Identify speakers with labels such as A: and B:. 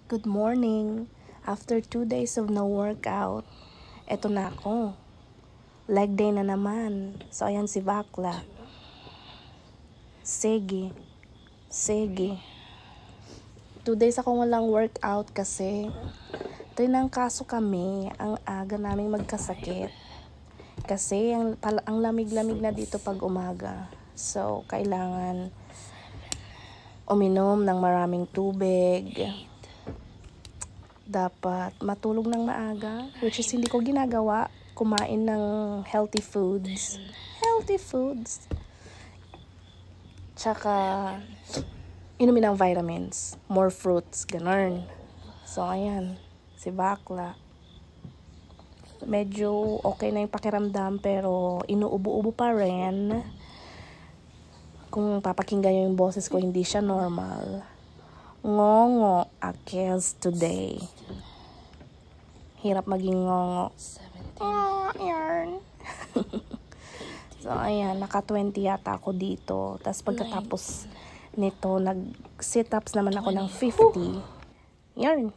A: Good morning. After 2 days of no workout, eto na ako. Leg day na naman. So, ayan si Bakla. Sige. 2 days akong walang workout kasi tinangkaso kami ang aga naming magkasakit. Kasi ang lamig-lamig na dito pag umaga. So, kailangan uminom ng maraming tubig. Dapat matulog ng maaga, which is hindi ko ginagawa. Kumain ng healthy foods. Tsaka, inumin ng vitamins. More fruits, ganun. So, ayan. Si Bakla. Medyo okay na yung pakiramdam, pero inuubo-ubo pa rin. Kung papakinggan yung boses ko, hindi siya normal. Ngongo akels today. Hirap maging ngongo. Yarn. So, ayan. Naka 20 yata ako dito. Tapos pagkatapos nito, nag-sit-ups naman ako ng 50. Yarn.